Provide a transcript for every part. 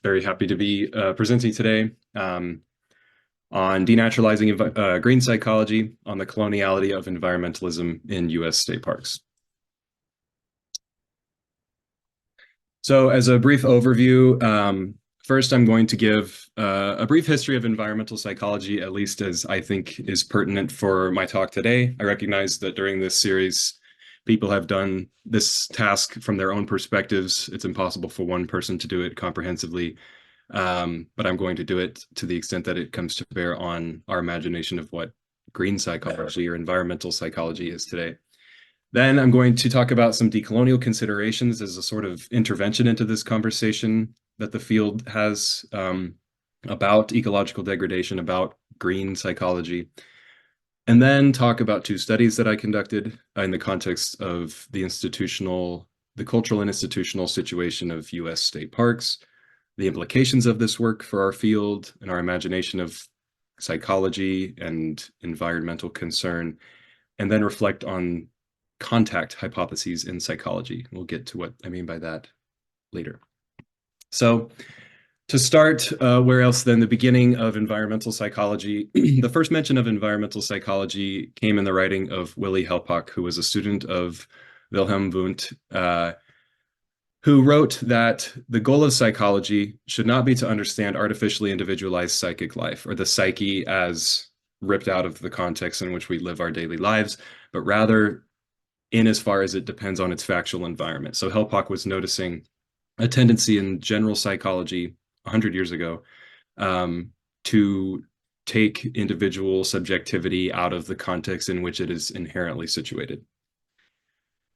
Very happy to be presenting today on denaturalizing green psychology on the coloniality of environmentalism in U.S. state parks. So as a brief overview, first I'm going to give a brief history of environmental psychology, at least as I think is pertinent for my talk today. I recognize that during this series, people have done this task from their own perspectives. It's impossible for one person to do it comprehensively. But I'm going to do it to the extent that it comes to bear on our imagination of what green psychology or environmental psychology is today. Then I'm going to talk about some decolonial considerations as a sort of intervention into this conversation that the field has about ecological degradation, about green psychology, and then talk about two studies that I conducted in the context of the cultural and institutional situation of U.S. state parks, the implications of this work for our field and our imagination of psychology and environmental concern, and then reflect on contact hypotheses in psychology. We'll get to what I mean by that later. So to start, where else than the beginning of environmental psychology? The first mention of environmental psychology came in the writing of Willy Helpach, who was a student of Wilhelm Wundt, who wrote that the goal of psychology should not be to understand artificially individualized psychic life or the psyche as ripped out of the context in which we live our daily lives, but rather in as far as it depends on its factual environment. So Helpach was noticing a tendency in general psychology 100 years ago to take individual subjectivity out of the context in which it is inherently situated.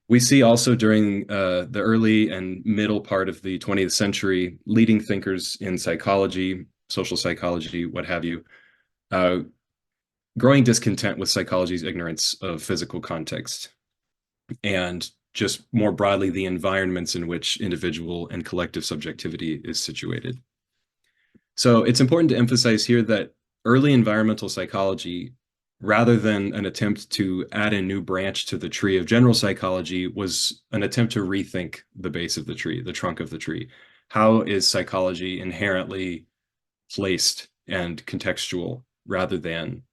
We see also during the early and middle part of the 20th century, leading thinkers in psychology, social psychology, what have you, growing discontent with psychology's ignorance of physical context and just more broadly the environments in which individual and collective subjectivity is situated. So it's important to emphasize here that early environmental psychology, rather than an attempt to add a new branch to the tree of general psychology, was an attempt to rethink the base of the tree, the trunk of the tree. How is psychology inherently placed and contextual rather than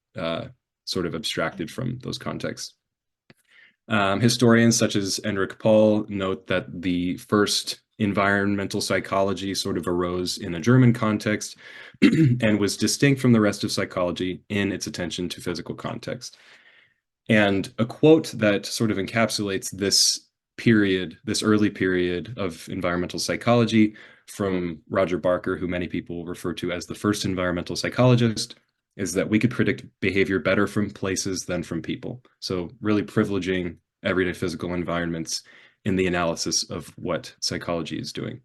sort of abstracted from those contexts? Historians such as Enric Paul note that the first environmental psychology sort of arose in a German context and was distinct from the rest of psychology in its attention to physical context. And a quote that sort of encapsulates this period, this early period of environmental psychology from Roger Barker, who many people refer to as the first environmental psychologist, is that we could predict behavior better from places than from people. So really privileging everyday physical environments in the analysis of what psychology is doing.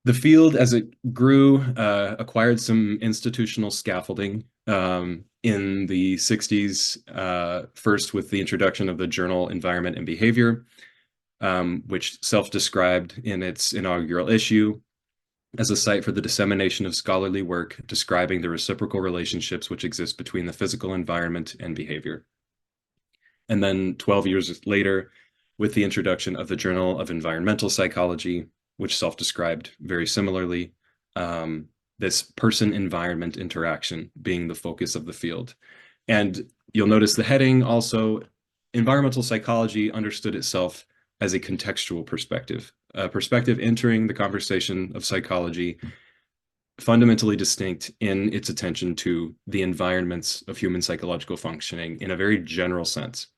The field, as it grew, acquired some institutional scaffolding in the 60s, first with the introduction of the journal Environment and Behavior, which self-described in its inaugural issue as a site for the dissemination of scholarly work describing the reciprocal relationships which exist between the physical environment and behavior. And then 12 years later, with the introduction of the Journal of Environmental Psychology, which self-described very similarly, this person-environment interaction being the focus of the field. And you'll notice the heading also, environmental psychology understood itself as a contextual perspective, a perspective entering the conversation of psychology, fundamentally distinct in its attention to the environments of human psychological functioning in a very general sense.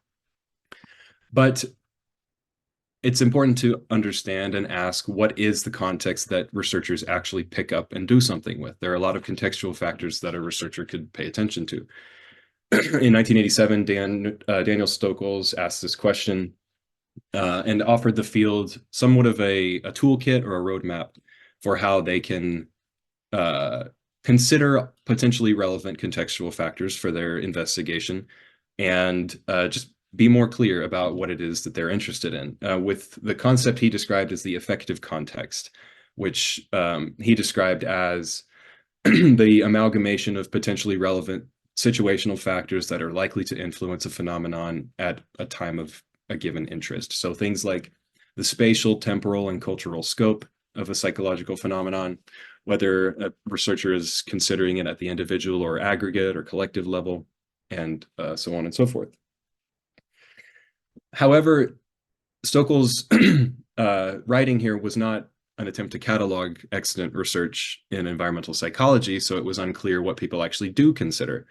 But it's important to understand and ask, what is the context that researchers actually pick up and do something with? There are a lot of contextual factors that a researcher could pay attention to. In 1987, Daniel Stokels asked this question and offered the field somewhat of a toolkit or a roadmap for how they can consider potentially relevant contextual factors for their investigation and just be more clear about what it is that they're interested in, with the concept he described as the affective context, which he described as the amalgamation of potentially relevant situational factors that are likely to influence a phenomenon at a time of a given interest. So things like the spatial, temporal, and cultural scope, of a psychological phenomenon, whether a researcher is considering it at the individual or aggregate or collective level, and so on and so forth. However, Stoekel's writing here was not an attempt to catalog extant research in environmental psychology, so it was unclear what people actually do consider.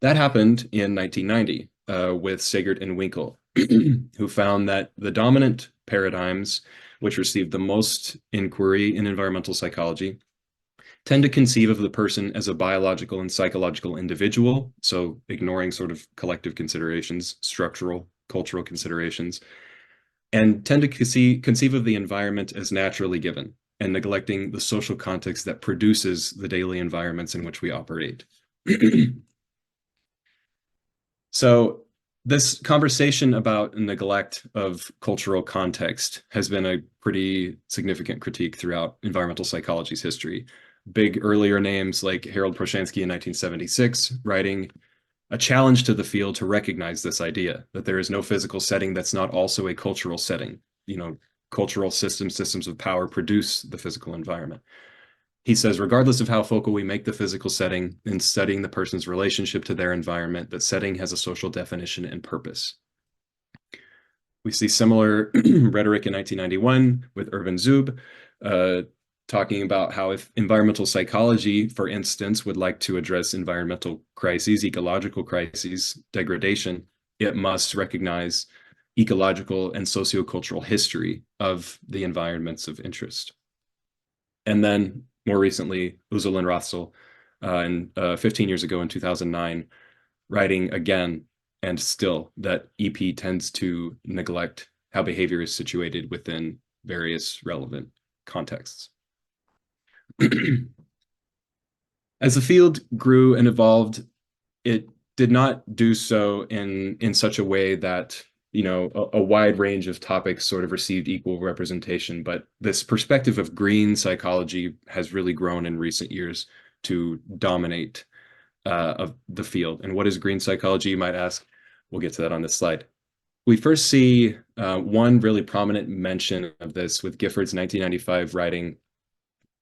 That happened in 1990 with Segert and Winkel, who found that the dominant paradigms, which received the most inquiry in environmental psychology, tend to conceive of the person as a biological and psychological individual, so ignoring sort of collective considerations, structural, cultural considerations, and tend to conceive of the environment as naturally given and neglecting the social context that produces the daily environments in which we operate. So this conversation about neglect of cultural context has been a pretty significant critique throughout environmental psychology's history. Big earlier names like Harold Proshansky in 1976, writing a challenge to the field to recognize this idea that there is no physical setting that's not also a cultural setting. You know, cultural systems of power produce the physical environment. He says, regardless of how focal we make the physical setting in studying the person's relationship to their environment, that setting has a social definition and purpose. We see similar rhetoric in 1991 with Irvin Zub, talking about how if environmental psychology, for instance, would like to address environmental crises, ecological crises, degradation, it must recognize ecological and sociocultural history of the environments of interest. And then more recently, Uzel and Rothsel, 15 years ago in 2009, writing again and still that EP tends to neglect how behavior is situated within various relevant contexts. As the field grew and evolved, it did not do so in such a way that, you know, a wide range of topics sort of received equal representation, but this perspective of green psychology has really grown in recent years to dominate of the field. And what is green psychology, you might ask? We'll get to that on this slide. We first see one really prominent mention of this with Gifford's 1995 writing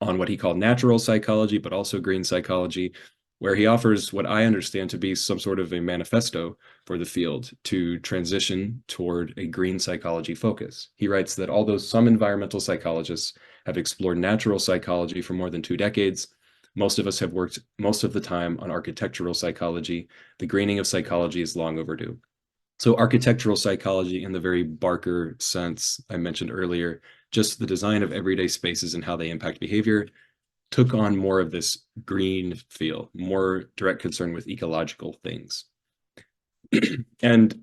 on what he called natural psychology, but also green psychology, where he offers what I understand to be some sort of a manifesto for the field to transition toward a green psychology focus. He writes that although some environmental psychologists have explored natural psychology for more than 2 decades, most of us have worked most of the time on architectural psychology. The greening of psychology is long overdue. So architectural psychology, in the very Barker sense I mentioned earlier, just the design of everyday spaces and how they impact behavior, took on more of this green feel, more direct concern with ecological things. And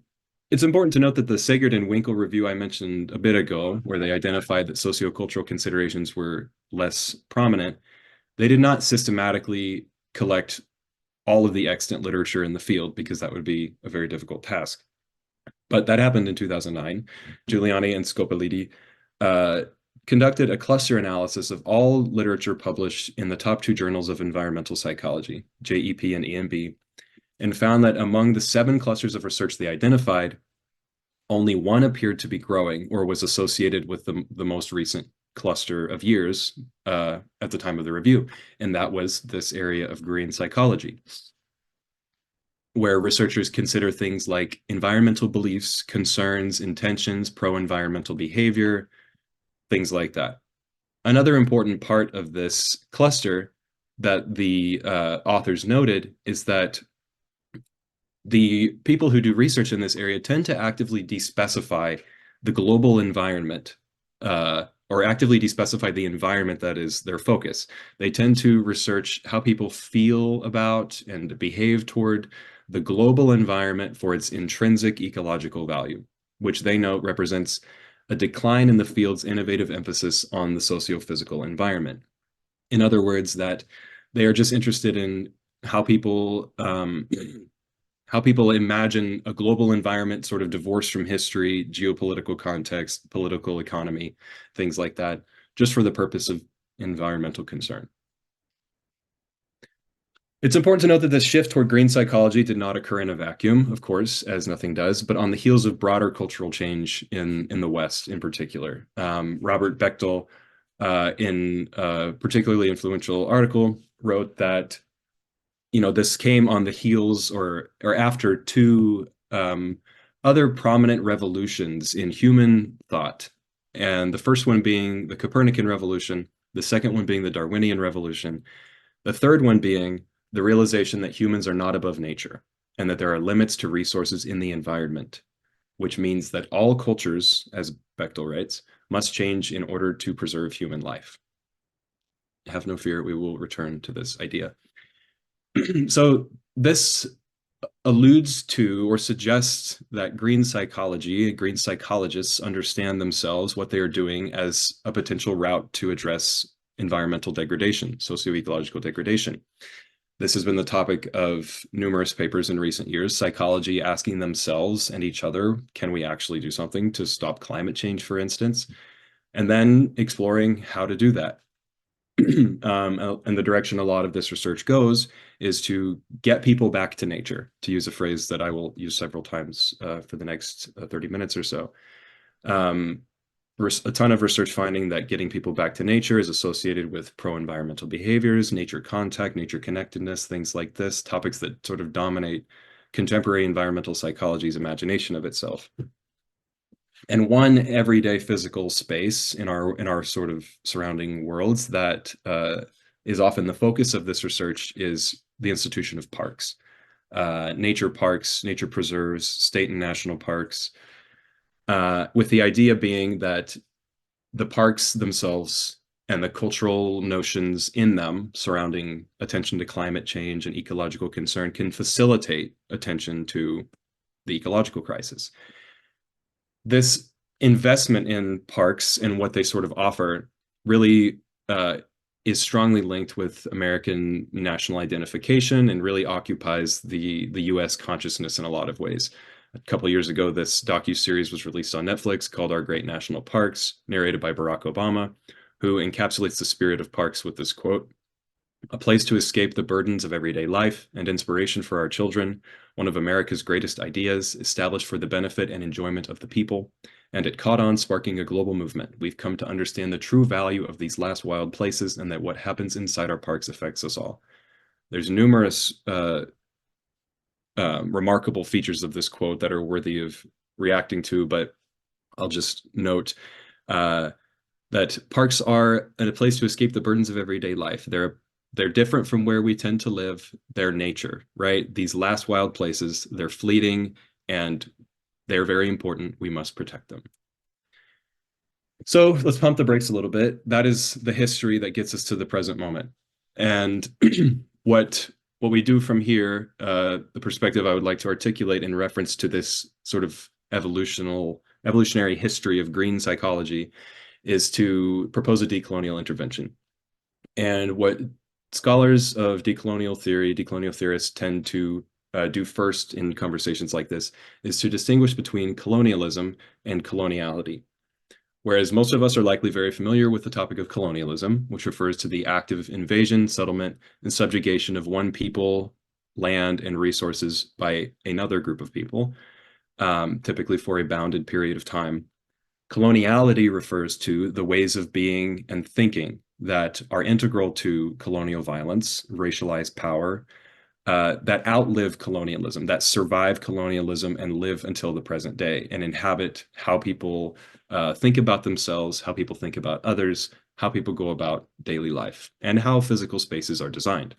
it's important to note that the Segert and Winkel review I mentioned a bit ago, where they identified that sociocultural considerations were less prominent, they did not systematically collect all of the extant literature in the field, because that would be a very difficult task. But that happened in 2009. Giuliani and Scopelliti conducted a cluster analysis of all literature published in the top 2 journals of environmental psychology, JEP and EMB, and found that among the 7 clusters of research they identified, only one appeared to be growing or was associated with the most recent cluster of years at the time of the review, and that was this area of green psychology, where researchers consider things like environmental beliefs, concerns, intentions, pro-environmental behavior, things like that. Another important part of this cluster that the authors noted is that the people who do research in this area tend to actively despecify the global environment, or actively despecify the environment that is their focus. They tend to research how people feel about and behave toward the global environment for its intrinsic ecological value, which they note represents a decline in the field's innovative emphasis on the socio-physical environment. In other words, that they are just interested in how people imagine a global environment sort of divorced from history, geopolitical context, political economy, things like that, just for the purpose of environmental concern. It's important to note that this shift toward green psychology did not occur in a vacuum, of course, as nothing does, but on the heels of broader cultural change in the West in particular. Robert Bechtel in a particularly influential article, wrote that this came on the heels or after two other prominent revolutions in human thought. And the first one being the Copernican Revolution, the second one being the Darwinian Revolution, the third one being the realization that humans are not above nature and that there are limits to resources in the environment, which means that all cultures, as Bechtel writes, must change in order to preserve human life. Have no fear, we will return to this idea. So this alludes to or suggests that green psychologists understand themselves, what they are doing, as a potential route to address environmental degradation, socioecological degradation. This has been the topic of numerous papers in recent years, psychology asking themselves and each other, can we actually do something to stop climate change, for instance? And then exploring how to do that. And the direction a lot of this research goes is to get people back to nature, to use a phrase that I will use several times for the next 30 minutes or so. A ton of research finding that getting people back to nature is associated with pro-environmental behaviors, nature contact, nature connectedness, things like this, topics that sort of dominate contemporary environmental psychology's imagination of itself. And one everyday physical space in our sort of surrounding worlds that is often the focus of this research is the institution of parks. Nature parks, nature preserves, state and national parks, with the idea being that the parks themselves and the cultural notions in them surrounding attention to climate change and ecological concern can facilitate attention to the ecological crisis. This investment in parks and what they sort of offer really is strongly linked with American national identification and really occupies the US consciousness in a lot of ways. A couple of years ago, this docuseries was released on Netflix called Our Great National Parks, narrated by Barack Obama, who encapsulates the spirit of parks with this quote: "A place to escape the burdens of everyday life and inspiration for our children, one of America's greatest ideas, established for the benefit and enjoyment of the people, and it caught on, sparking a global movement. We've come to understand the true value of these last wild places and that what happens inside our parks affects us all." There's numerous remarkable features of this quote that are worthy of reacting to, but I'll just note that parks are a place to escape the burdens of everyday life. They're different from where we tend to live. They're nature, right? These last wild places, they're fleeting and they're very important. We must protect them. So let's pump the brakes a little bit. That is the history that gets us to the present moment. And what we do from here, the perspective I would like to articulate in reference to this sort of evolutionary history of green psychology, is to propose a decolonial intervention. And what scholars of decolonial theory, decolonial theorists tend to do first in conversations like this is to distinguish between colonialism and coloniality. Whereas most of us are likely very familiar with the topic of colonialism, which refers to the active invasion, settlement, and subjugation of one people, land, and resources by another group of people, typically for a bounded period of time. Coloniality refers to the ways of being and thinking that are integral to colonial violence, racialized power, that outlive colonialism, that survive colonialism and live until the present day and inhabit how people think about themselves, how people think about others, how people go about daily life, and how physical spaces are designed.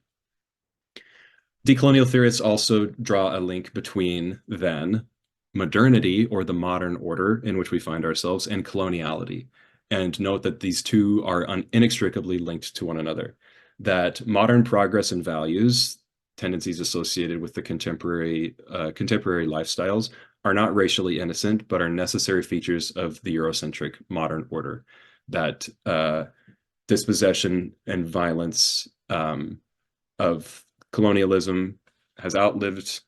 Decolonial theorists also draw a link between then modernity, or the modern order in which we find ourselves, and coloniality, and note that these two are inextricably linked to one another, that modern progress and values, tendencies associated with the contemporary lifestyles, are not racially innocent, but are necessary features of the Eurocentric modern order, that dispossession and violence of colonialism have outlived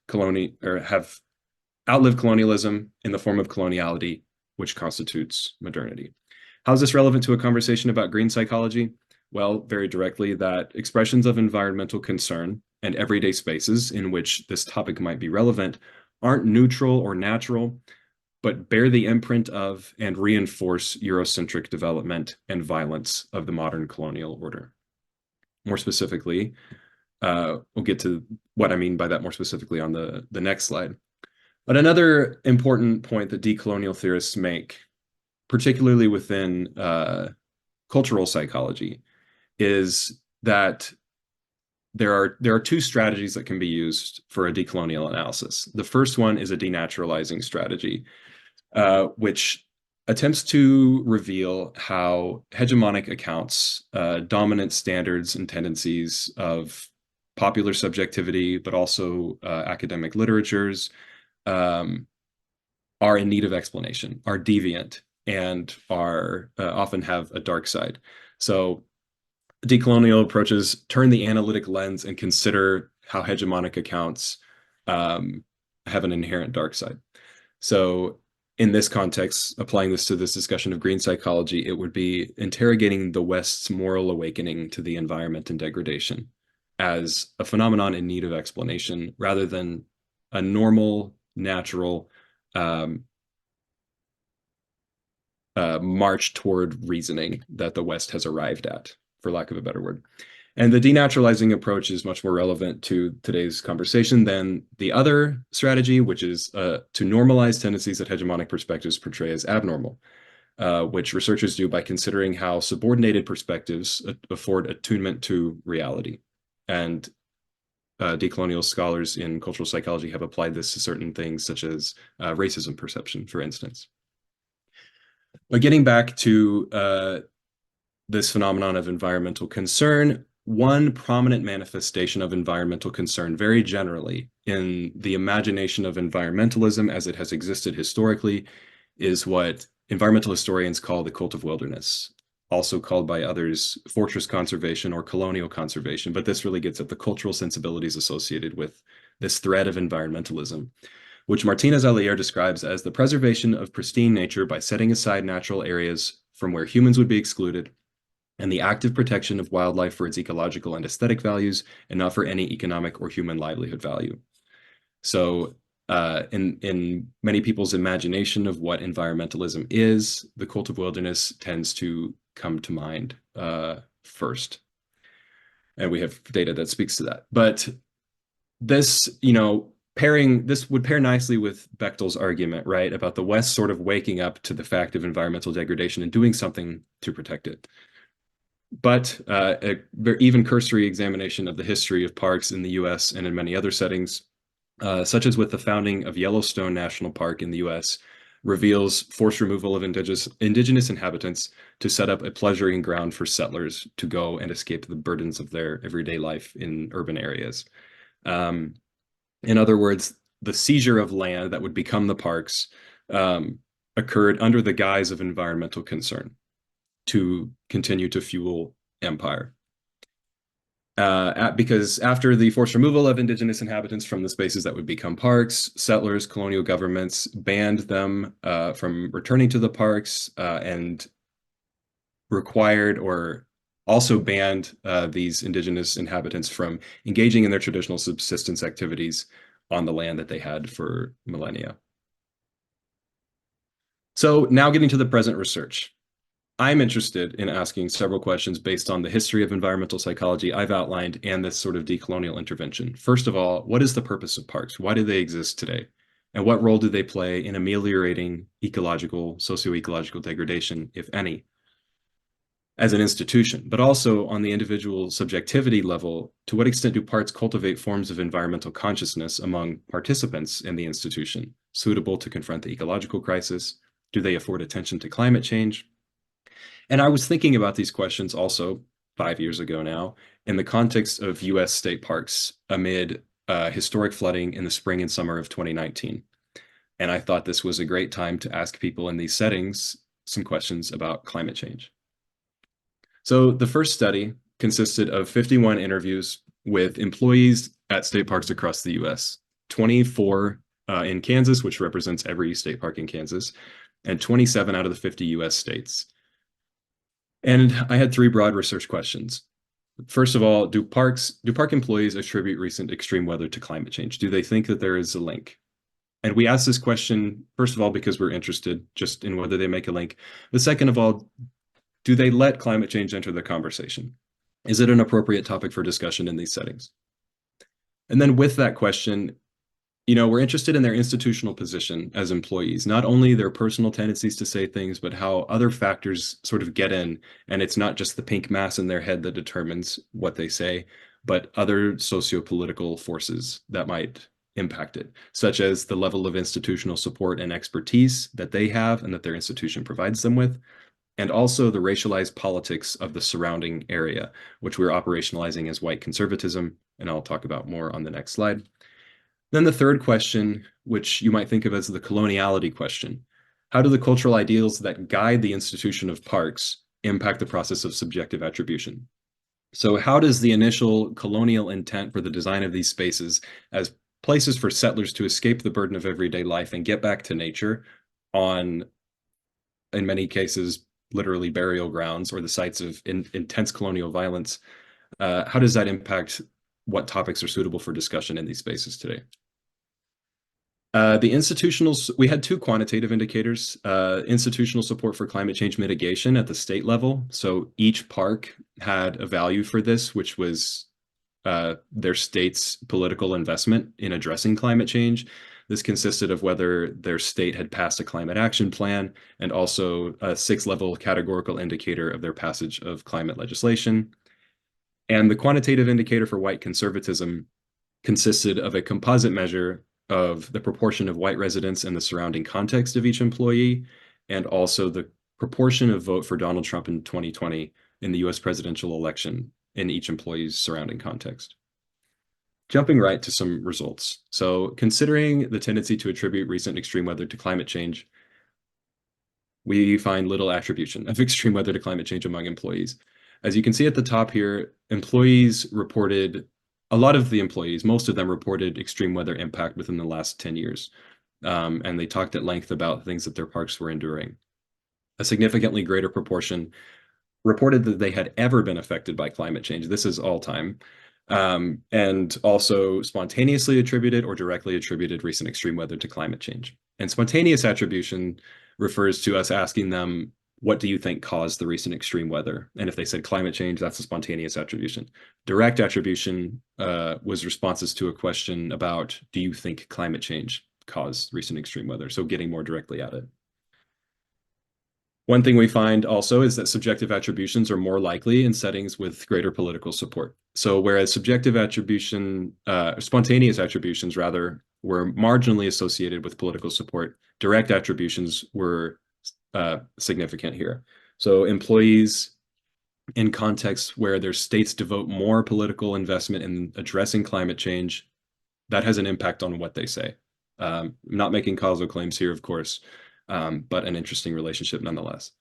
colonialism in the form of coloniality, which constitutes modernity. How is this relevant to a conversation about green psychology? Well, very directly, that expressions of environmental concern and everyday spaces in which this topic might be relevant aren't neutral or natural, but bear the imprint of and reinforce Eurocentric development and violence of the modern colonial order. More specifically, we'll get to what I mean by that more specifically on the next slide. But another important point that decolonial theorists make, particularly within cultural psychology, is that there are two strategies that can be used for a decolonial analysis. The first one is a denaturalizing strategy, which attempts to reveal how hegemonic accounts, dominant standards and tendencies of popular subjectivity, but also academic literatures, are in need of explanation, are deviant, and are often have a dark side. So decolonial approaches turn the analytic lens and consider how hegemonic accounts have an inherent dark side. So in this context, applying this to this discussion of green psychology, it would be interrogating the West's moral awakening to the environment and degradation as a phenomenon in need of explanation, rather than a normal, natural march toward reasoning that the West has arrived at, for lack of a better word. And the denaturalizing approach is much more relevant to today's conversation than the other strategy, which is to normalize tendencies that hegemonic perspectives portray as abnormal, which researchers do by considering how subordinated perspectives afford attunement to reality. And decolonial scholars in cultural psychology have applied this to certain things, such as racism perception, for instance. But getting back to this phenomenon of environmental concern, one prominent manifestation of environmental concern very generally in the imagination of environmentalism as it has existed historically is what environmental historians call the cult of wilderness, also called by others fortress conservation or colonial conservation. But this really gets at the cultural sensibilities associated with this thread of environmentalism, which Martinez Alier describes as the preservation of pristine nature by setting aside natural areas from where humans would be excluded, and the active protection of wildlife for its ecological and aesthetic values, and not for any economic or human livelihood value. So in many people's imagination of what environmentalism is, the cult of wilderness tends to come to mind first. And we have data that speaks to that. But this, this would pair nicely with Bechtel's argument, right, about the West sort of waking up to the fact of environmental degradation and doing something to protect it. But even cursory examination of the history of parks in the US and in many other settings, such as with the founding of Yellowstone National Park in the US, reveals forced removal of indigenous inhabitants to set up a pleasuring ground for settlers to go and escape the burdens of their everyday life in urban areas. In other words, the seizure of land that would become the parks occurred under the guise of environmental concern to continue to fuel empire. Because after the forced removal of indigenous inhabitants from the spaces that would become parks, settlers, colonial governments banned them from returning to the parks and required or also banned these indigenous inhabitants from engaging in their traditional subsistence activities on the land that they had for millennia. So now getting to the present research. I'm interested in asking several questions based on the history of environmental psychology I've outlined and this sort of decolonial intervention. First of all, what is the purpose of parks? Why do they exist today? And what role do they play in ameliorating ecological, socio-ecological degradation, if any, as an institution? But also on the individual subjectivity level, to what extent do parks cultivate forms of environmental consciousness among participants in the institution, suitable to confront the ecological crisis? Do they afford attention to climate change? And I was thinking about these questions also 5 years ago now in the context of US state parks amid historic flooding in the spring and summer of 2019. And I thought this was a great time to ask people in these settings some questions about climate change. So the first study consisted of 51 interviews with employees at state parks across the US, 24 in Kansas, which represents every state park in Kansas, and 27 out of the 50 US states. And I had 3 broad research questions. First of all, do park employees attribute recent extreme weather to climate change? Do they think that there is a link? And we ask this question, first of all, because we're interested just in whether they make a link. But second of all, do they let climate change enter the conversation? Is it an appropriate topic for discussion in these settings? And then with that question, we're interested in their institutional position as employees, not only their personal tendencies to say things, but how other factors sort of get in. And it's not just the pink mass in their head that determines what they say, but other socio-political forces that might impact it, such as the level of institutional support and expertise that they have and that their institution provides them with, and also the racialized politics of the surrounding area, which we're operationalizing as white conservatism, and I'll talk about more on the next slide. Then the third question, which you might think of as the coloniality question. How do the cultural ideals that guide the institution of parks impact the process of subjective attribution? So how does the initial colonial intent for the design of these spaces as places for settlers to escape the burden of everyday life and get back to nature on, in many cases, literally burial grounds or the sites of intense colonial violence, how does that impact what topics are suitable for discussion in these spaces today? We had two quantitative indicators, institutional support for climate change mitigation at the state level. So each park had a value for this, which was their state's political investment in addressing climate change. This consisted of whether their state had passed a climate action plan and also a 6-level categorical indicator of their passage of climate legislation. And the quantitative indicator for white conservatism consisted of a composite measure of the proportion of white residents in the surrounding context of each employee, and also the proportion of vote for Donald Trump in 2020 in the US presidential election in each employee's surrounding context. Jumping right to some results. So considering the tendency to attribute recent extreme weather to climate change, we find little attribution of extreme weather to climate change among employees. As you can see at the top here, a lot of the employees, most of them reported extreme weather impact within the last 10 years. And they talked at length about things that their parks were enduring. A significantly greater proportion reported that they had ever been affected by climate change. This is all time. And also spontaneously attributed or directly attributed recent extreme weather to climate change. And spontaneous attribution refers to us asking them, what do you think caused the recent extreme weather? And if they said climate change, that's a spontaneous attribution. Direct attribution was responses to a question about, do you think climate change caused recent extreme weather? So getting more directly at it. One thing we find also is that subjective attributions are more likely in settings with greater political support. So whereas spontaneous attributions rather, were marginally associated with political support, direct attributions were significant here. So employees in contexts where their states devote more political investment in addressing climate change, that has an impact on what they say. I'm not making causal claims here, of course, but an interesting relationship nonetheless.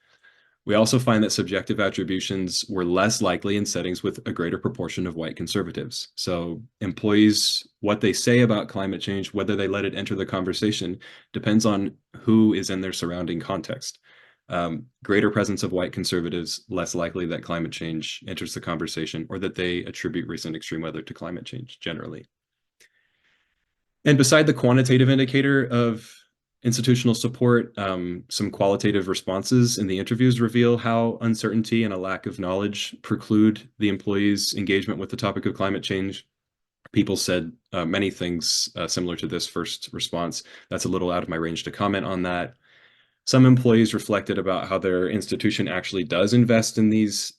We also find that subjective attributions were less likely in settings with a greater proportion of white conservatives. So employees, what they say about climate change, whether they let it enter the conversation, depends on who is in their surrounding context. Greater presence of white conservatives, less likely that climate change enters the conversation or that they attribute recent extreme weather to climate change generally. And beside the quantitative indicator of institutional support, some qualitative responses in the interviews reveal how uncertainty and a lack of knowledge preclude the employees' engagement with the topic of climate change. People said many things similar to this first response. That's a little out of my range to comment on that. Some employees reflected about how their institution actually does invest in these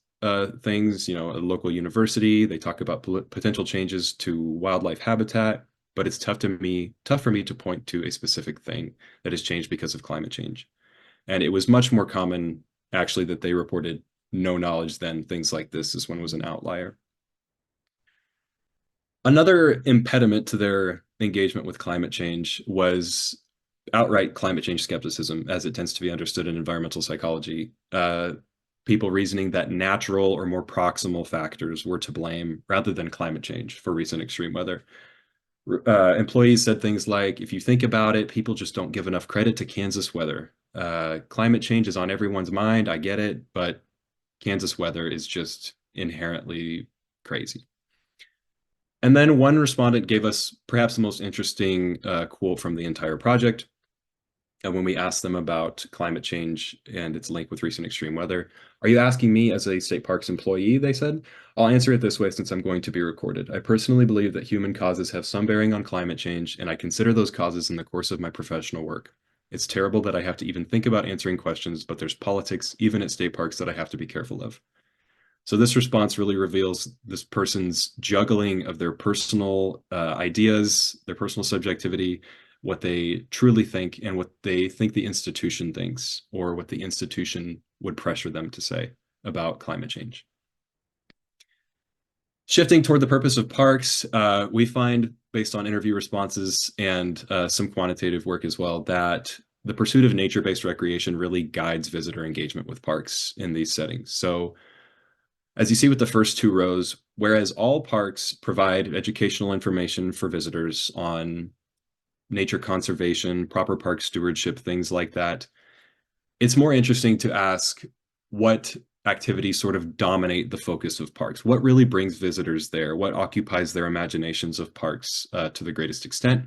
things, a local university. They talk about potential changes to wildlife habitat, but it's tough for me to point to a specific thing that has changed because of climate change. And it was much more common, actually, that they reported no knowledge than things like this one was an outlier. Another impediment to their engagement with climate change was outright climate change skepticism, as it tends to be understood in environmental psychology. People reasoning that natural or more proximal factors were to blame rather than climate change for recent extreme weather. Employees said things like, if you think about it, people just don't give enough credit to Kansas weather. Climate change is on everyone's mind, I get it, but Kansas weather is just inherently crazy. And then one respondent gave us perhaps the most interesting quote from the entire project. And when we asked them about climate change and its link with recent extreme weather, are you asking me as a state parks employee? They said. I'll answer it this way since I'm going to be recorded. I personally believe that human causes have some bearing on climate change, and I consider those causes in the course of my professional work. It's terrible that I have to even think about answering questions, but there's politics, even at state parks, that I have to be careful of. So this response really reveals this person's juggling of their personal ideas, their personal subjectivity, what they truly think, and what they think the institution thinks, or what the institution would pressure them to say about climate change. Shifting toward the purpose of parks, we find, based on interview responses and some quantitative work as well, that the pursuit of nature-based recreation really guides visitor engagement with parks in these settings. So as you see with the first two rows, whereas all parks provide educational information for visitors on nature conservation, proper park stewardship, things like that, it's more interesting to ask what activities sort of dominate the focus of parks. What really brings visitors there? What occupies their imaginations of parks to the greatest extent?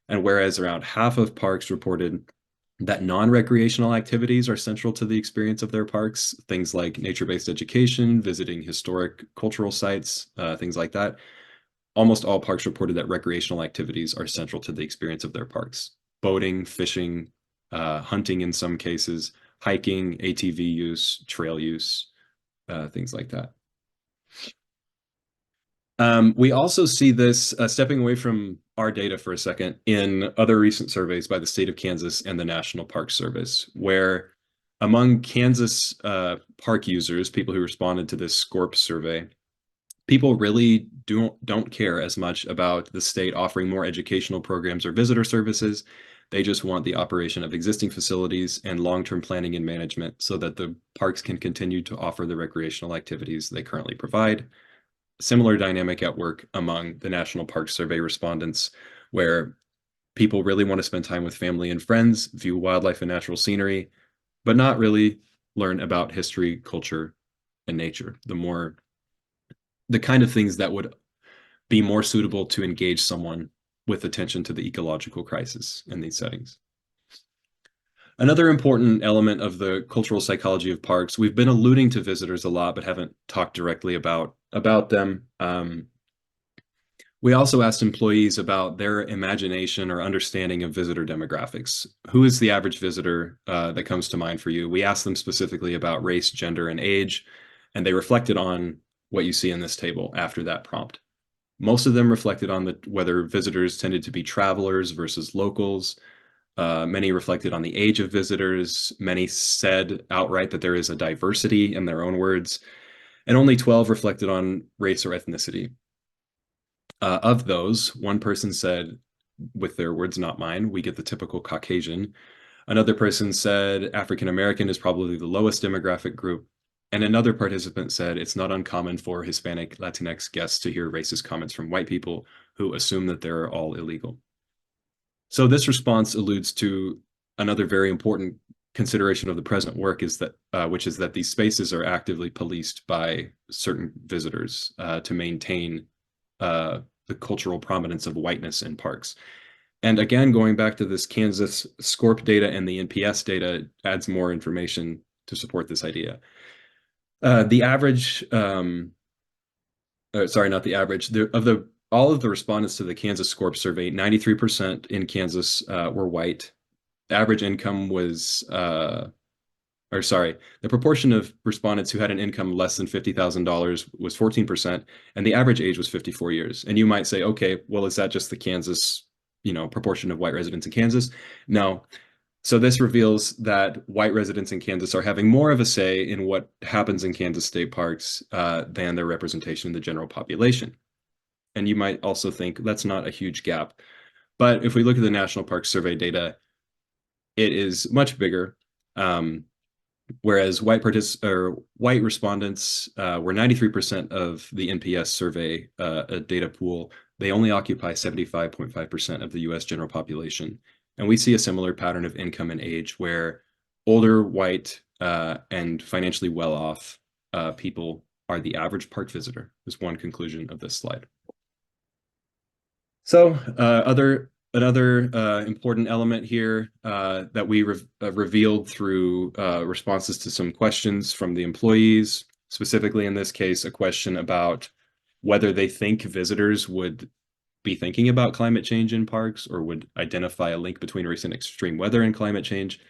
And whereas around half of parks reported that non-recreational activities are central to the experience of their parks, things like nature-based education, visiting historic cultural sites, things like that. Almost all parks reported that recreational activities are central to the experience of their parks. Boating, fishing, hunting in some cases, hiking, ATV use, trail use, things like that. We also see this, stepping away from our data for a second, in other recent surveys by the state of Kansas and the National Park Service, where among Kansas park users, people who responded to this SCORP survey, people really don't care as much about the state offering more educational programs or visitor services. They just want the operation of existing facilities and long-term planning and management so that the parks can continue to offer the recreational activities they currently provide. Similar dynamic at work among the National Park Survey respondents, where people really want to spend time with family and friends, view wildlife and natural scenery, but not really learn about history, culture, and nature. The kind of things that would be more suitable to engage someone with attention to the ecological crisis in these settings. Another important element of the cultural psychology of parks, we've been alluding to visitors a lot, but haven't talked directly about them. We also asked employees about their imagination or understanding of visitor demographics. Who is the average visitor that comes to mind for you? We asked them specifically about race, gender, and age, and they reflected on what you see in this table after that prompt. Most of them reflected on whether visitors tended to be travelers versus locals. Many reflected on the age of visitors. Many said outright that there is a diversity in their own words. And only 12 reflected on race or ethnicity. Of those, one person said, with their words, not mine, we get the typical Caucasian. Another person said African American is probably the lowest demographic group. And another participant said it's not uncommon for Hispanic Latinx guests to hear racist comments from white people who assume that they're all illegal. So this response alludes to another very important consideration of the present work, is that which is that these spaces are actively policed by certain visitors to maintain the cultural prominence of whiteness in parks. And again, going back to this Kansas SCORP data and the NPS data adds more information to support this idea. The average, sorry, not the average, all of the respondents to the Kansas SCORP survey, 93% in Kansas were white. Average income was, the proportion of respondents who had an income less than $50,000 was 14%, and the average age was 54 years. And you might say, okay, well, is that just the Kansas, proportion of white residents in Kansas? No. So this reveals that white residents in Kansas are having more of a say in what happens in Kansas state parks than their representation in the general population. And you might also think that's not a huge gap. But if we look at the National Park Survey data, it is much bigger. Whereas white respondents were 93% of the NPS survey data pool, they only occupy 75.5% of the US general population. And we see a similar pattern of income and age where older, white, and financially well-off people are the average park visitor, is one conclusion of this slide. So another important element here that we revealed through responses to some questions from the employees, specifically in this case, a question about whether they think visitors would be thinking about climate change in parks or would identify a link between recent extreme weather and climate change,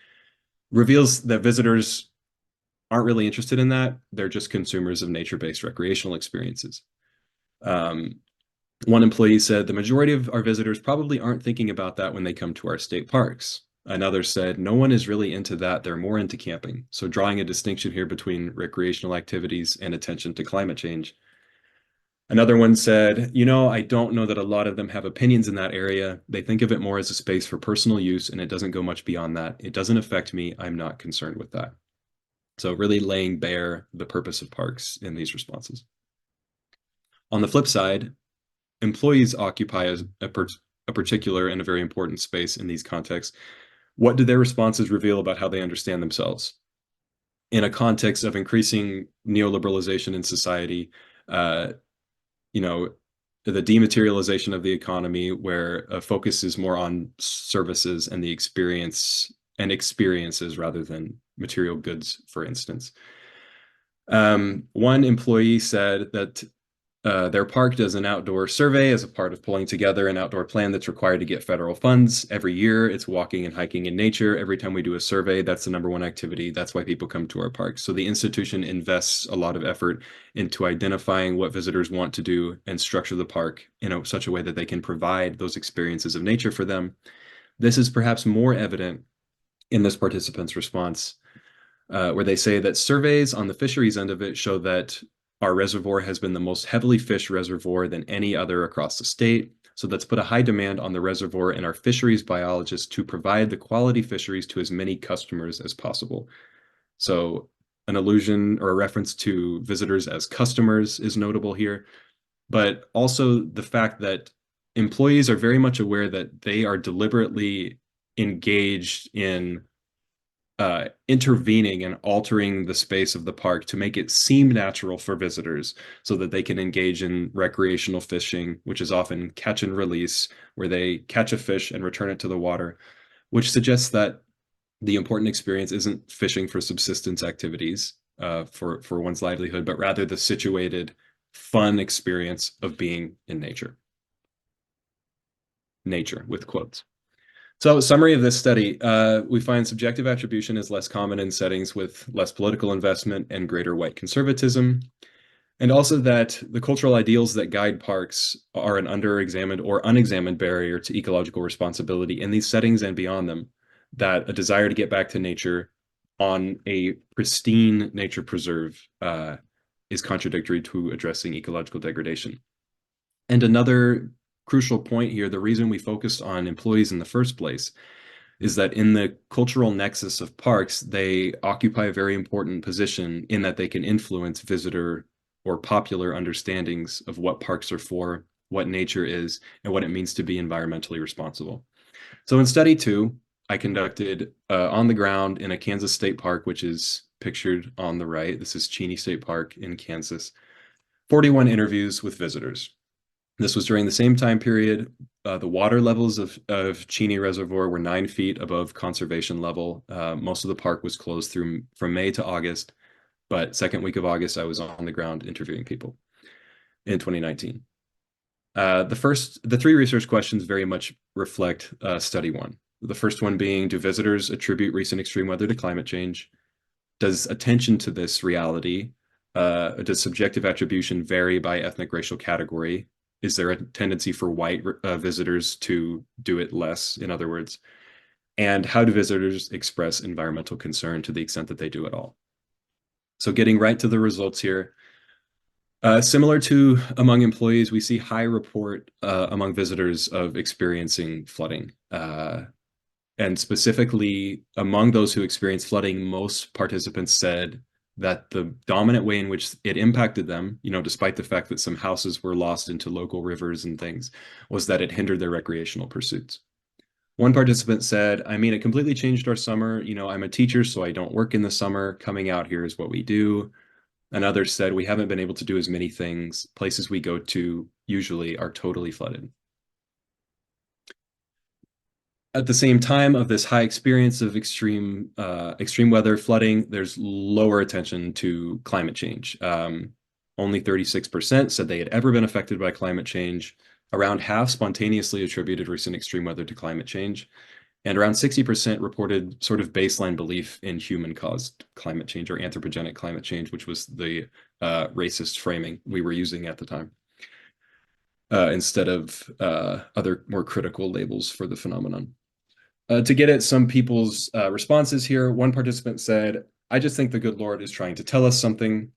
reveals that visitors aren't really interested in that. They're just consumers of nature-based recreational experiences. Um, One employee said the majority of our visitors probably aren't thinking about that when they come to our state parks. Another said no one is really into that. They're more into camping. So drawing a distinction here between recreational activities and attention to climate change. Another one said, I don't know that a lot of them have opinions in that area. They think of it more as a space for personal use, and it doesn't go much beyond that. It doesn't affect me. I'm not concerned with that. So really laying bare the purpose of parks in these responses. On the flip side, employees occupy a particular and a very important space in these contexts. What do their responses reveal about how they understand themselves? In a context of increasing neoliberalization in society, uh, you know, the dematerialization of the economy, where a focus is more on services and the experience and experiences rather than material goods, for instance. One employee said that their park does an outdoor survey as a part of pulling together an outdoor plan that's required to get federal funds. Every year, it's walking and hiking in nature. Every time we do a survey, that's the number one activity. That's why people come to our parks. So the institution invests a lot of effort into identifying what visitors want to do and structure the park in such a way that they can provide those experiences of nature for them. This is perhaps more evident in this participant's response where they say that surveys on the fisheries end of it show that our reservoir has been the most heavily fished reservoir than any other across the state. So that's put a high demand on the reservoir and our fisheries biologists to provide the quality fisheries to as many customers as possible. So an allusion or a reference to visitors as customers is notable here, but also the fact that employees are very much aware that they are deliberately engaged in intervening and altering the space of the park to make it seem natural for visitors so that they can engage in recreational fishing, which is often catch and release, where they catch a fish and return it to the water, which suggests that the important experience isn't fishing for subsistence activities for one's livelihood, but rather the situated, fun experience of being in nature. Nature, with quotes. So, summary of this study, we find subjective attribution is less common in settings with less political investment and greater white conservatism, and also that the cultural ideals that guide parks are an under-examined or unexamined barrier to ecological responsibility in these settings and beyond them, that a desire to get back to nature on a pristine nature preserve is contradictory to addressing ecological degradation. And another crucial point here, the reason we focused on employees in the first place is that in the cultural nexus of parks, they occupy a very important position in that they can influence visitor or popular understandings of what parks are for, what nature is, and what it means to be environmentally responsible. So in study 2, I conducted on the ground in a Kansas state park, which is pictured on the right. This is Cheney State Park in Kansas. 41 interviews with visitors. This was during the same time period. The water levels of Cheney Reservoir were 9 feet above conservation level. Most of the park was closed from May to August, but second week of August, I was on the ground interviewing people in 2019. The 3 research questions very much reflect study 1. The first one being, do visitors attribute recent extreme weather to climate change? Does attention to this reality, does subjective attribution vary by ethnic racial category? Is there a tendency for white visitors to do it less, in other words? And how do visitors express environmental concern to the extent that they do at all? So getting right to the results here. Similar to among employees, we see high report among visitors of experiencing flooding. And specifically, among those who experienced flooding, most participants said that the dominant way in which it impacted them, despite the fact that some houses were lost into local rivers and things, was that it hindered their recreational pursuits. One participant said, it completely changed our summer. I'm a teacher, so I don't work in the summer. Coming out here is what we do. Another said, we haven't been able to do as many things. Places we go to usually are totally flooded. At the same time of this high experience of extreme weather, flooding, there's lower attention to climate change. Only 36% said they had ever been affected by climate change. Around half spontaneously attributed recent extreme weather to climate change. And around 60% reported sort of baseline belief in human-caused climate change or anthropogenic climate change, which was the racist framing we were using at the time, instead of other more critical labels for the phenomenon. To get at some people's responses here, one participant said, "I just think the good Lord is trying to tell us something."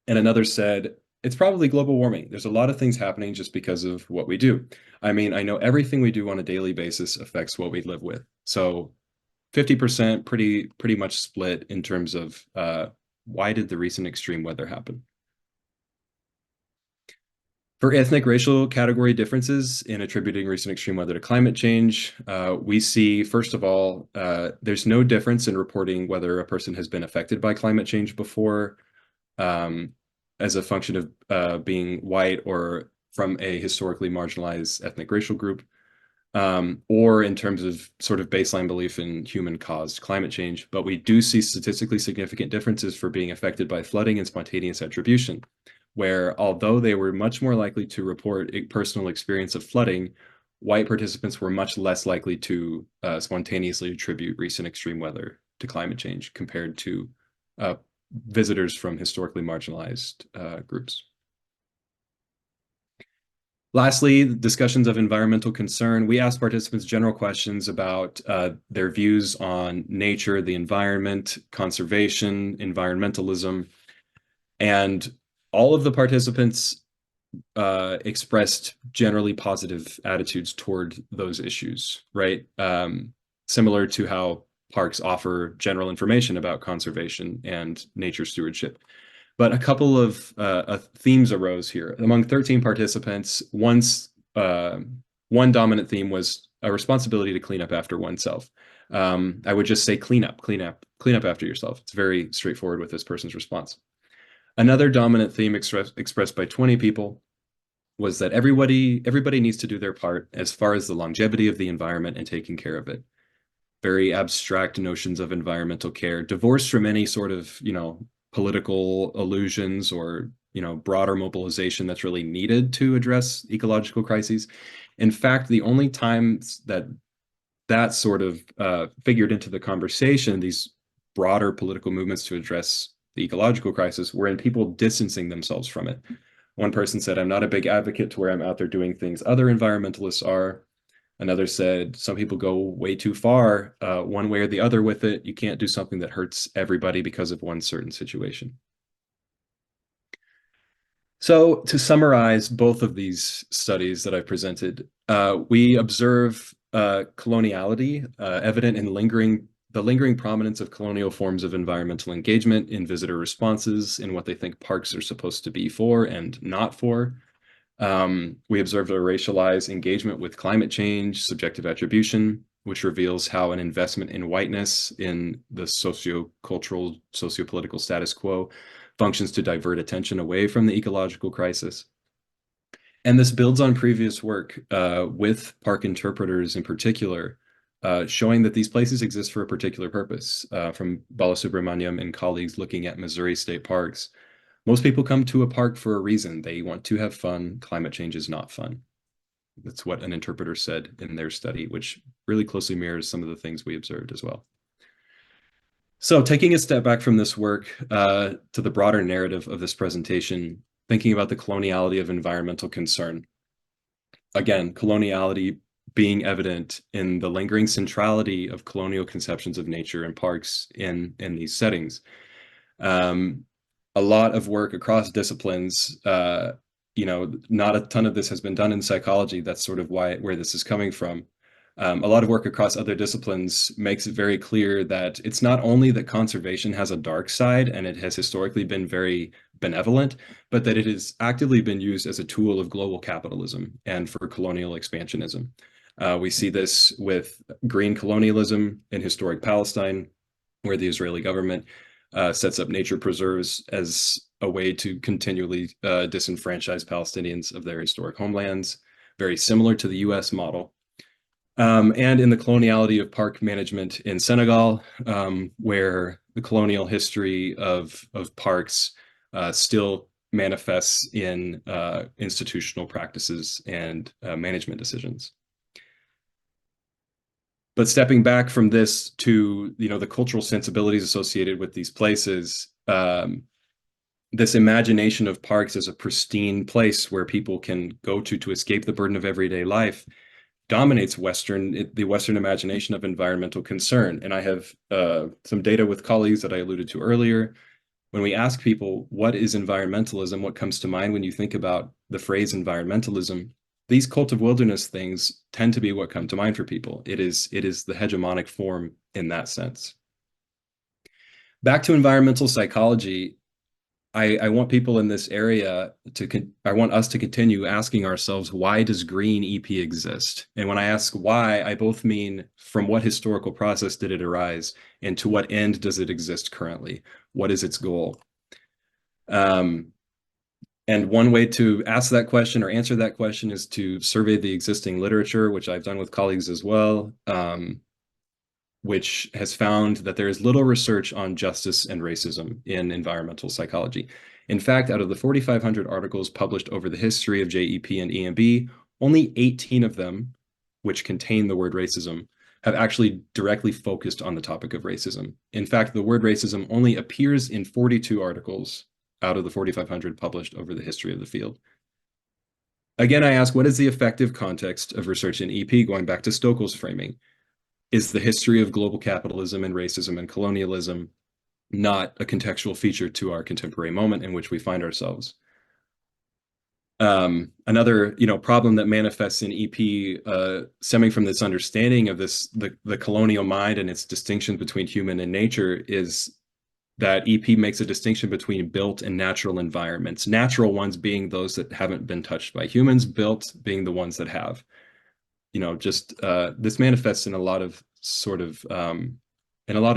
And another said, "It's probably global warming. There's a lot of things happening just because of what we do. I mean, I know everything we do on a daily basis affects what we live with." So 50% pretty much split in terms of why did the recent extreme weather happen? For ethnic racial category differences in attributing recent extreme weather to climate change, we see, first of all, there's no difference in reporting whether a person has been affected by climate change before, as a function of being white or from a historically marginalized ethnic racial group, or in terms of sort of baseline belief in human-caused climate change. But we do see statistically significant differences for being affected by flooding and spontaneous attribution, where although they were much more likely to report a personal experience of flooding, white participants were much less likely to spontaneously attribute recent extreme weather to climate change compared to visitors from historically marginalized groups. Lastly, discussions of environmental concern. We asked participants general questions about their views on nature, the environment, conservation, environmentalism, and all of the participants expressed generally positive attitudes toward those issues, right? Similar to how parks offer general information about conservation and nature stewardship. But a couple of themes arose here. Among 13 participants, one dominant theme was a responsibility to clean up after oneself. I would just say clean up after yourself. It's very straightforward with this person's response. Another dominant theme expressed by 20 people was that everybody needs to do their part as far as the longevity of the environment and taking care of it. Very abstract notions of environmental care, divorced from any sort of, political illusions or, broader mobilization that's really needed to address ecological crises. In fact, the only times that sort of figured into the conversation, these broader political movements to address the ecological crisis, were in people distancing themselves from it. One person said, "I'm not a big advocate to where I'm out there doing things other environmentalists are." Another said, "Some people go way too far, one way or the other with it. You can't do something that hurts everybody because of one certain situation." So to summarize both of these studies that I presented, we observe coloniality evident in the lingering prominence of colonial forms of environmental engagement in visitor responses in what they think parks are supposed to be for and not for. We observed a racialized engagement with climate change, subjective attribution, which reveals how an investment in whiteness in the socio-cultural, socio-political status quo functions to divert attention away from the ecological crisis. And this builds on previous work with park interpreters in particular, showing that these places exist for a particular purpose, from Balasubramaniam and colleagues looking at Missouri state parks. Most people come to a park for a reason. They want to have fun. Climate change is not fun. That's what an interpreter said in their study, which really closely mirrors some of the things we observed as well. So taking a step back from this work to the broader narrative of this presentation, thinking about the coloniality of environmental concern. Again, coloniality being evident in the lingering centrality of colonial conceptions of nature and parks in these settings. A lot of work across disciplines, not a ton of this has been done in psychology. That's sort of where this is coming from. A lot of work across other disciplines makes it very clear that it's not only that conservation has a dark side and it has historically been very benevolent, but that it has actively been used as a tool of global capitalism and for colonial expansionism. We see this with green colonialism in historic Palestine, where the Israeli government sets up nature preserves as a way to continually disenfranchise Palestinians of their historic homelands, very similar to the US model. And in the coloniality of park management in Senegal, where the colonial history of parks still manifests in institutional practices and management decisions. But stepping back from this to, the cultural sensibilities associated with these places, this imagination of parks as a pristine place where people can go to escape the burden of everyday life dominates the Western imagination of environmental concern. And I have some data with colleagues that I alluded to earlier. When we ask people, what is environmentalism? What comes to mind when you think about the phrase environmentalism? These cult of wilderness things tend to be what come to mind for people. It is the hegemonic form in that sense. Back to environmental psychology, I want people in this area I want us to continue asking ourselves, why does green EP exist? And when I ask why, I both mean from what historical process did it arise and to what end does it exist currently? What is its goal? And one way to ask that question or answer that question is to survey the existing literature, which I've done with colleagues as well, which has found that there is little research on justice and racism in environmental psychology. In fact, out of the 4,500 articles published over the history of JEP and EMB, only 18 of them, which contain the word racism, have actually directly focused on the topic of racism. In fact, the word racism only appears in 42 articles out of the 4,500 published over the history of the field. Again, I ask, what is the effective context of research in EP, going back to Stokel's framing? Is the history of global capitalism and racism and colonialism not a contextual feature to our contemporary moment in which we find ourselves? Another, problem that manifests in EP, stemming from this understanding of the colonial mind and its distinctions between human and nature, is that EP makes a distinction between built and natural environments. Natural ones being those that haven't been touched by humans, built being the ones that have. This manifests in a lot of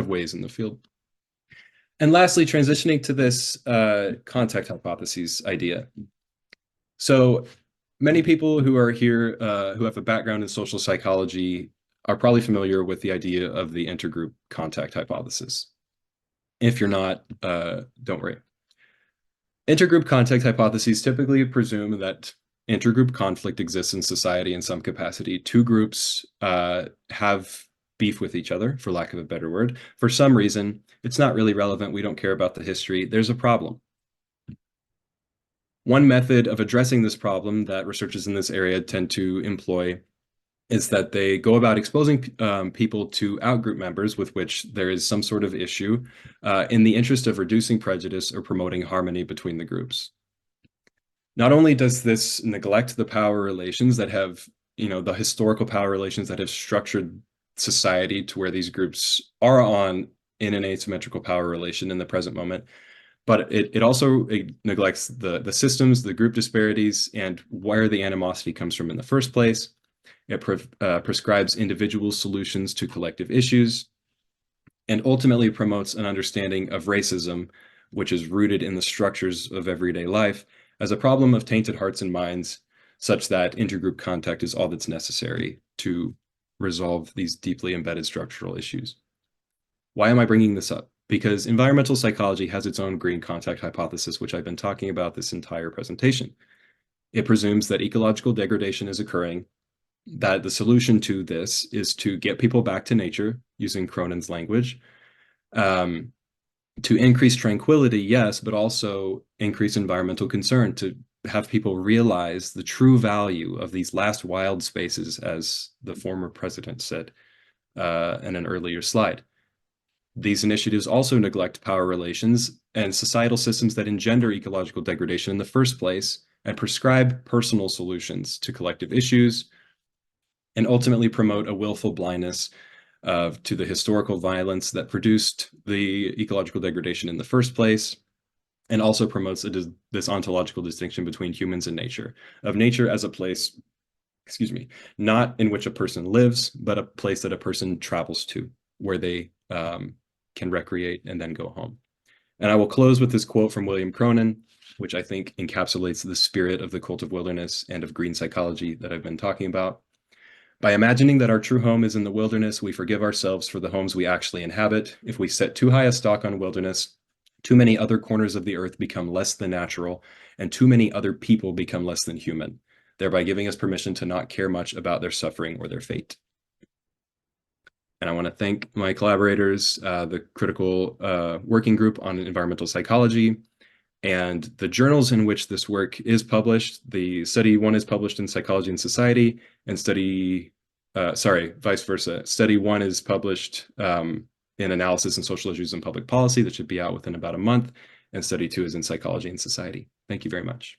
ways in the field. And lastly, transitioning to this contact hypotheses idea. So many people who are here who have a background in social psychology are probably familiar with the idea of the intergroup contact hypothesis. If you're not, don't worry. Intergroup contact hypotheses typically presume that intergroup conflict exists in society in some capacity. Two groups have beef with each other, for lack of a better word. For some reason, it's not really relevant. We don't care about the history. There's a problem. One method of addressing this problem that researchers in this area tend to employ is that they go about exposing people to outgroup members with which there is some sort of issue in the interest of reducing prejudice or promoting harmony between the groups. Not only does this neglect the power relations that have, the historical power relations that have structured society to where these groups are in an asymmetrical power relation in the present moment, but it also neglects the systems, the group disparities, and where the animosity comes from in the first place. It prescribes individual solutions to collective issues, and ultimately promotes an understanding of racism, which is rooted in the structures of everyday life, as a problem of tainted hearts and minds, such that intergroup contact is all that's necessary to resolve these deeply embedded structural issues. Why am I bringing this up? Because environmental psychology has its own green contact hypothesis, which I've been talking about this entire presentation. It presumes that ecological degradation is occurring, that the solution to this is to get people back to nature, using Cronin's language, to increase tranquility, yes, but also increase environmental concern, to have people realize the true value of these last wild spaces, as the former president said in an earlier slide. These initiatives also neglect power relations and societal systems that engender ecological degradation in the first place, and prescribe personal solutions to collective issues, and ultimately promote a willful blindness to the historical violence that produced the ecological degradation in the first place, and also promotes this ontological distinction between humans and nature, of nature as a place, not in which a person lives, but a place that a person travels to, where they can recreate and then go home. And I will close with this quote from William Cronin, which I think encapsulates the spirit of the cult of wilderness and of green psychology that I've been talking about. By imagining that our true home is in the wilderness, we forgive ourselves for the homes we actually inhabit. If we set too high a stock on wilderness, too many other corners of the earth become less than natural, and too many other people become less than human, thereby giving us permission to not care much about their suffering or their fate. And I want to thank my collaborators, the Critical Working Group on Environmental Psychology, and the journals in which this work is published. The study one is published in Psychology and Society, and vice versa. Study one is published in Analysis and Social Issues and Public Policy, that should be out within about a month, and study two is in Psychology and Society. Thank you very much.